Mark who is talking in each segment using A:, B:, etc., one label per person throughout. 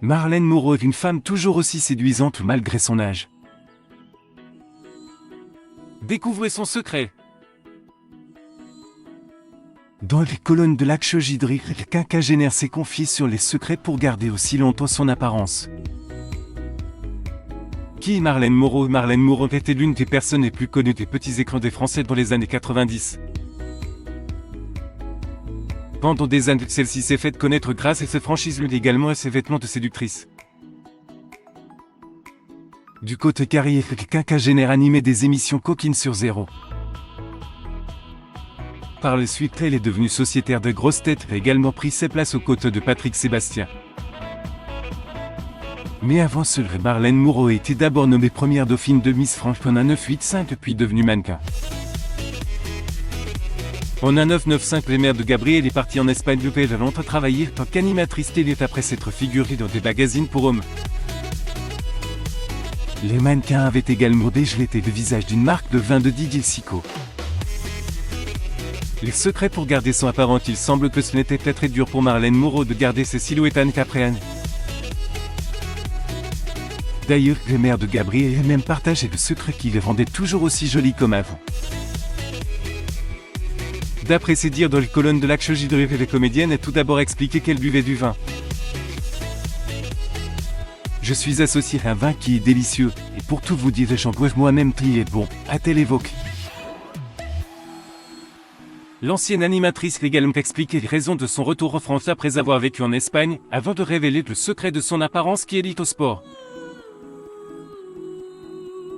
A: Marlène Moreau est une femme toujours aussi séduisante malgré son âge.
B: Découvrez son secret.
A: Dans les colonnes de l'Akshojidri, le quinquagénaire s'est confié sur les secrets pour garder aussi longtemps son apparence. Qui est Marlène Moreau? Marlène Moreau était l'une des personnes les plus connues des petits écrans des Français dans les années 90. Pendant des années, celle-ci s'est faite connaître grâce à ses franchises, mais également à ses vêtements de séductrice. Du côté carrière, le quinquagénaire animait des émissions coquines sur Zéro. Par la suite, elle est devenue sociétaire de grosses têtes et a également pris ses places aux côtés de Patrick Sébastien. Mais avant cela, Marlène Moreau a été d'abord nommée première dauphine de Miss France en 1985 puis devenue mannequin. En 1995, les mères de Gabriel est partie en Espagne où elle a longtemps travaillé en tant qu'animatrice télé après s'être figurée dans des magazines pour hommes. Les mannequins avaient également dégelé le visage d'une marque de vin de Didier Sicot. Les secrets pour garder son apparence, il semble que ce n'était pas très dur pour Marlène Moreau de garder ses silhouettes année après année. D'ailleurs, les mères de Gabriel ont même partagé le secret qui les rendait toujours aussi jolies comme avant. D'après ses dires dans les colonnes de l'Akshojidri, la comédienne a tout d'abord expliqué qu'elle buvait du vin. Je suis associée à un vin qui est délicieux, et pour tout vous dire, j'en bois moi-même qui est bon, a-t-elle évoqué. L'ancienne animatrice a également expliqué les raisons de son retour en France après avoir vécu en Espagne, avant de révéler le secret de son apparence qui est liée au sport.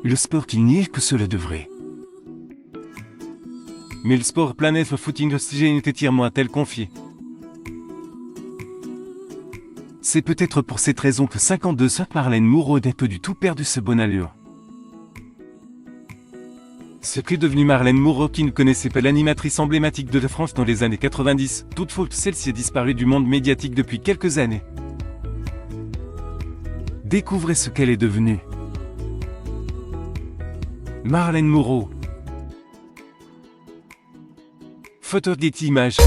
A: Le sport qu'il nie que cela devrait. Mais le sport planète le footing oxygène est étirement a-t-elle confié. C'est peut-être pour cette raison que 52 ans Marlène Moreau n'a pas du tout perdu ce bon allure. Ce qu'est devenu Marlène Moreau qui ne connaissait pas l'animatrice emblématique de la France dans les années 90, toutefois celle-ci a disparu du monde médiatique depuis quelques années. Découvrez ce qu'elle est devenue. Marlène Moreau. Photo d'Getty Images.